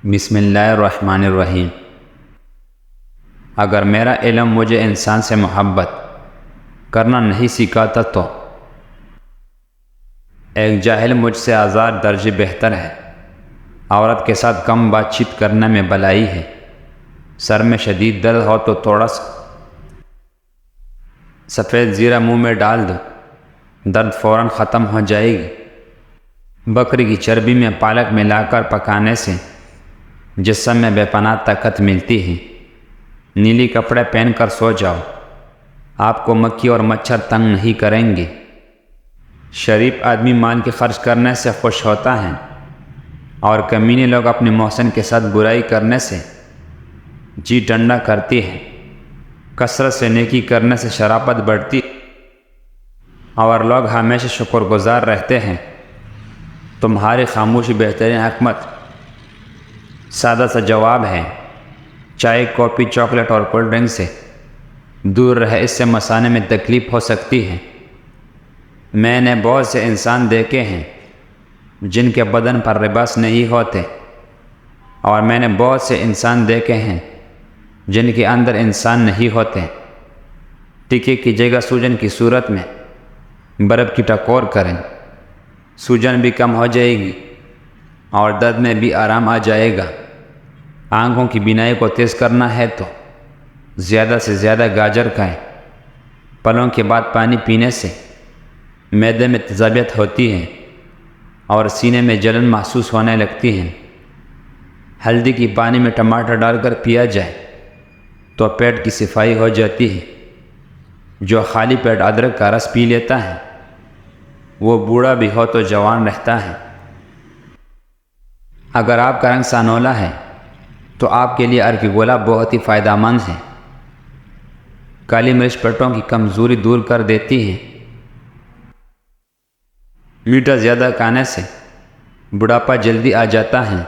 بسم اللہ الرحمن الرحیم۔ اگر میرا علم مجھے انسان سے محبت کرنا نہیں سکھاتا تو ایک جاہل مجھ سے ہزار درجے بہتر ہے۔ عورت کے ساتھ کم بات چیت کرنے میں بھلائی ہے۔ سر میں شدید درد ہو تو تھوڑا سفید زیرہ منہ میں ڈال دو، درد فوراً ختم ہو جائے گی۔ بکری کی چربی میں پالک ملا کر پکانے سے جسم میں بے پناہ طاقت ملتی ہے۔ نیلی کپڑے پہن کر سو جاؤ، آپ کو مکھی اور مچھر تنگ نہیں کریں گے۔ شریف آدمی مال کے خرچ کرنے سے خوش ہوتا ہے، اور کمینے لوگ اپنے محسن کے ساتھ برائی کرنے سے جی ٹھنڈا کرتی ہے۔ کثرت سے نیکی کرنے سے شرافت بڑھتی ہے، اور لوگ ہمیشہ شکر گزار رہتے ہیں۔ تمہاری خاموشی بہترین حکمت سادہ سا جواب ہے۔ چائے، کافی، چاکلیٹ اور کولڈ ڈرنک سے دور رہے، اس سے مثانے میں تکلیف ہو سکتی ہے۔ میں نے بہت سے انسان دیکھے ہیں جن کے بدن پر لباس نہیں ہوتے، اور میں نے بہت سے انسان دیکھے ہیں جن کے اندر انسان نہیں ہوتے۔ ٹیکے کی جگہ سوجن کی صورت میں برف کی ٹکور کریں، سوجن بھی کم ہو جائے گی اور درد میں بھی آرام آ جائے گا۔ آنکھوں کی بینائی کو تیز کرنا ہے تو زیادہ سے زیادہ گاجر کھائیں۔ پلوں کے بعد پانی پینے سے معدے میں تیزابیت ہوتی ہے اور سینے میں جلن محسوس ہونے لگتی ہے۔ ہلدی کی پانی میں ٹماٹر ڈال کر پیا جائے تو پیٹ کی صفائی ہو جاتی ہے۔ جو خالی پیٹ ادرک کا رس پی لیتا ہے وہ بوڑھا بھی ہو تو جوان رہتا ہے۔ اگر آپ کا رنگ سانولا ہے تو آپ کے لیے ارکی گولا بہت ہی فائدہ مند ہے۔ کالی مرچ پیٹوں کی کمزوری دور کر دیتی ہے۔ میٹھا زیادہ کھانے سے بڑھاپا جلدی آ جاتا ہے۔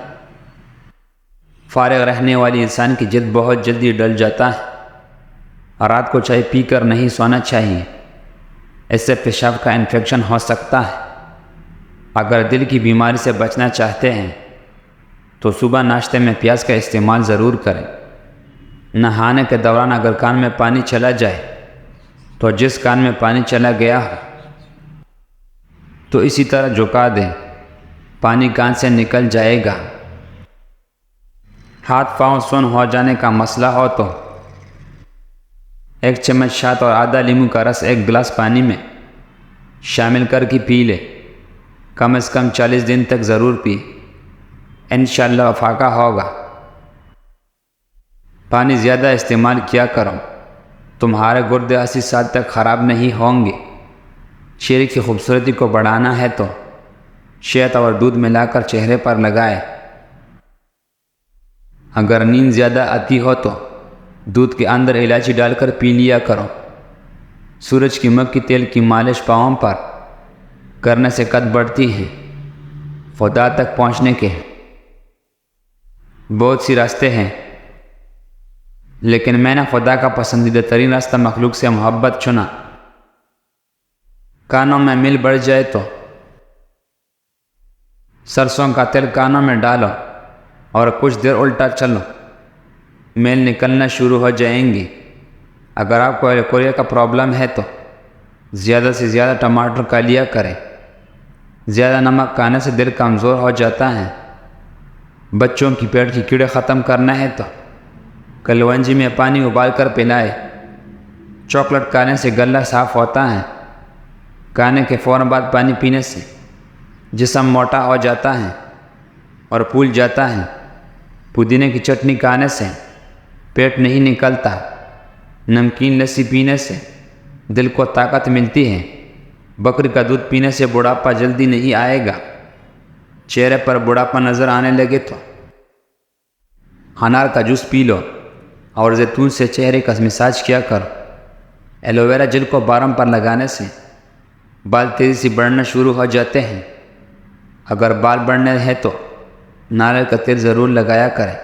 فارغ رہنے والی انسان کی جلد بہت جلدی ڈل جاتا ہے۔ رات کو چائے پی کر نہیں سونا چاہیے، اس سے پیشاب کا انفیکشن ہو سکتا ہے۔ اگر دل کی بیماری سے بچنا چاہتے ہیں تو صبح ناشتے میں پیاز کا استعمال ضرور کریں۔ نہانے کے دوران اگر کان میں پانی چلا جائے تو جس کان میں پانی چلا گیا ہو تو اسی طرح جھکا دیں، پانی کان سے نکل جائے گا۔ ہاتھ پاؤں سون ہو جانے کا مسئلہ ہو تو ایک چمچ شہد اور آدھا لیموں کا رس ایک گلاس پانی میں شامل کر کے پی لے۔ کم از کم 40 دن تک ضرور پی، انشاءاللہ افاقہ ہوگا۔ پانی زیادہ استعمال کیا کرو، تمہارے گردے 80 سال تک خراب نہیں ہوں گے۔ چہرے کی خوبصورتی کو بڑھانا ہے تو شہد اور دودھ ملا کر چہرے پر لگائے۔ اگر نیند زیادہ آتی ہو تو دودھ کے اندر الائچی ڈال کر پی لیا کرو۔ سورج کی مکھ کی تیل کی مالش پاؤں پر کرنے سے قد بڑھتی ہے۔ خدا تک پہنچنے کے بہت سی راستے ہیں، لیکن میں نے خدا کا پسندیدہ ترین راستہ مخلوق سے محبت چنا۔ کانوں میں میل بڑھ جائے تو سرسوں کا تیل کانوں میں ڈالو اور کچھ دیر الٹا چلو، میل نکلنا شروع ہو جائیں گی۔ اگر آپ کو کوریا کا پرابلم ہے تو زیادہ سے زیادہ ٹماٹر کا لیا کریں۔ زیادہ نمک کھانے سے دل کمزور ہو جاتا ہے۔ بچوں کی پیٹ کی کیڑے ختم کرنا ہے تو کلونجی میں پانی ابال کر پلائے۔ چاکلیٹ کھانے سے گلا صاف ہوتا ہے۔ کھانے کے فوراً بعد پانی پینے سے جسم موٹا ہو جاتا ہے اور پھول جاتا ہے۔ پودینے کی چٹنی کھانے سے پیٹ نہیں نکلتا۔ نمکین لسی پینے سے دل کو طاقت ملتی ہے۔ بکری کا دودھ پینے سے بڑھاپا جلدی نہیں آئے گا۔ چہرے پر بڑھاپا نظر آنے لگے تو انار کا جوس پی لو اور زیتون سے چہرے کا مساج کیا کرو۔ ایلو ویرا جل کو بالوں پر لگانے سے بال تیزی سے بڑھنا شروع ہو جاتے ہیں۔ اگر بال بڑھنے ہیں تو ناریل کا تیل ضرور لگایا کریں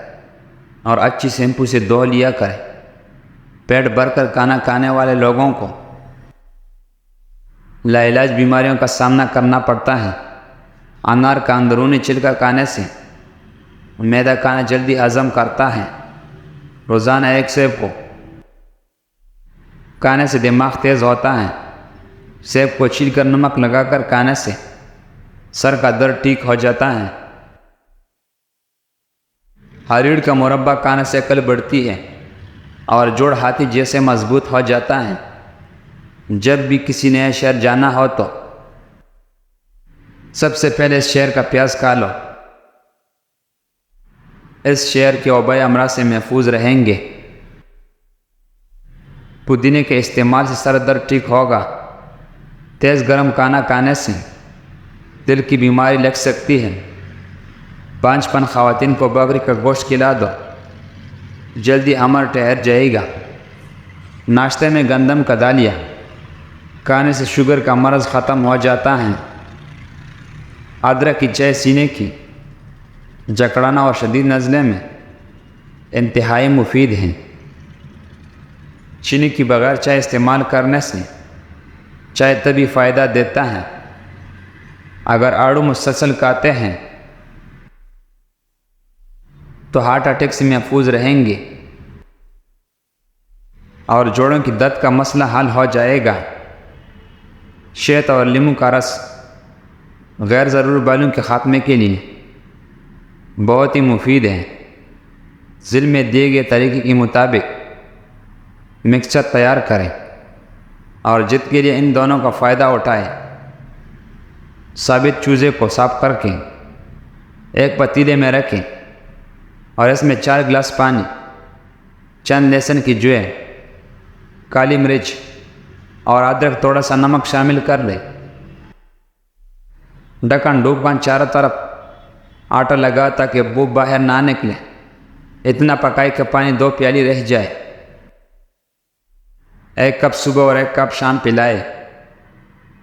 اور اچھی شیمپو سے دھو لیا کریں۔ پیٹ بھر کر کھانا کھانے والے لوگوں کو لاعلاج بیماریوں کا سامنا کرنا پڑتا ہے۔ انار کا اندرونی چھلکا کھانے سے معدہ کھانا جلدی ہضم کرتا ہے۔ روزانہ ایک سیب کو کھانے سے دماغ تیز ہوتا ہے۔ سیب کو چھیل کر نمک لگا کر کھانے سے سر کا درد ٹھیک ہو جاتا ہے۔ ہریڑ کا مربع کھانے سے عقل بڑھتی ہے اور جوڑ ہاتھی جیسے مضبوط ہو جاتا ہے۔ جب بھی کسی نئے شہر جانا ہو تو سب سے پہلے اس شہر کا پیاز کھا لو۔ اس شہر کے وبائی امراض سے محفوظ رہیں گے۔ پودینے کے استعمال سے سر درد ٹھیک ہوگا۔ تیز گرم کھانا کھانے سے دل کی بیماری لگ سکتی ہے۔ 5 پن خواتین کو بکری کا گوشت کھلا دو، جلدی عمر ٹھہر جائے گا۔ ناشتے میں گندم کا دالیہ کھانے سے شوگر کا مرض ختم ہو جاتا ہے۔ ادرک کی چائے سینے کی جکڑانا اور شدید نزلے میں انتہائی مفید ہیں۔ چینی کی بغیر چائے استعمال کرنے سے چائے طبی فائدہ دیتا ہے۔ اگر آڑو مسلسل کھاتے ہیں تو ہارٹ اٹیک سے محفوظ رہیں گے اور جوڑوں کی درد کا مسئلہ حل ہو جائے گا۔ شہد اور لیموں کا رس غیر ضروری بالوں کے خاتمے کے لیے بہت ہی مفید ہے۔ ذیل میں دیے گئے طریقے کے مطابق مکسچر تیار کریں اور جت کے لیے ان دونوں کا فائدہ اٹھائیں۔ ثابت چوزے کو صاف کر کے ایک پتیلے میں رکھیں اور اس میں 4 گلاس پانی، چند لہسن کی جویں، کالی مرچ اور ادرک، تھوڑا سا نمک شامل کر لیں۔ ڈھکن ڈوب کر چاروں طرف آٹا لگا تاکہ بو باہر نہ نکلے۔ اتنا پکائے کہ پانی 2 پیالی رہ جائے۔ 1 کپ صبح اور 1 کپ شام پلائے۔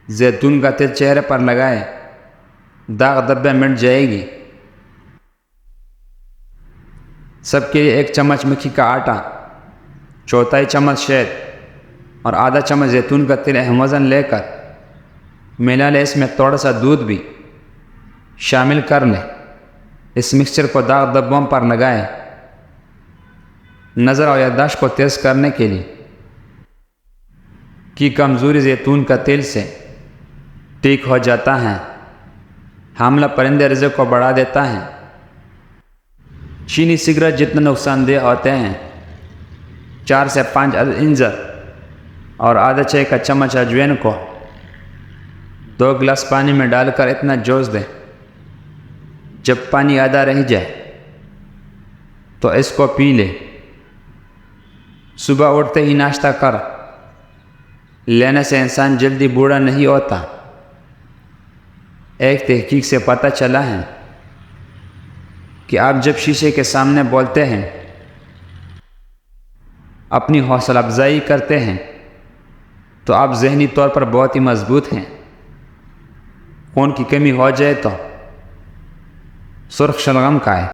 زیتون کا تیل چہرے پر لگائے، داغ دبے مٹ جائے گی۔ سب کے لیے 1 چمچ مکھی کا آٹا، 1/4 چمچ شہد اور آدھا چمچ زیتون کا تیل اہم وزن لے کر ملا لیں۔ اس میں تھوڑا سا دودھ بھی شامل کر لیں۔ اس مکسچر کو داغ دبوں پر لگائیں۔ نظر اور یادداشت کو تیز کرنے کے لیے کی کمزوری زیتون کا تیل سے ٹھیک ہو جاتا ہے۔ حاملہ پرندے رزق کو بڑھا دیتا ہے۔ چینی سگریٹ جتنے نقصان دہ ہوتے ہیں، 4 سے 5 عدد انجر اور آدھا چائے کا چمچ اجوین کو 2 گلاس پانی میں ڈال کر اتنا جوش دیں، جب پانی آدھا رہ جائے تو اس کو پی لیں۔ صبح اٹھتے ہی ناشتہ کر لینے سے انسان جلدی بوڑھا نہیں ہوتا۔ ایک تحقیق سے پتہ چلا ہے کہ آپ جب شیشے کے سامنے بولتے ہیں، اپنی حوصلہ افزائی کرتے ہیں تو آپ ذہنی طور پر بہت ہی مضبوط ہیں۔ خون کی کمی ہو جائے تو سرخ شلغم کھائیں۔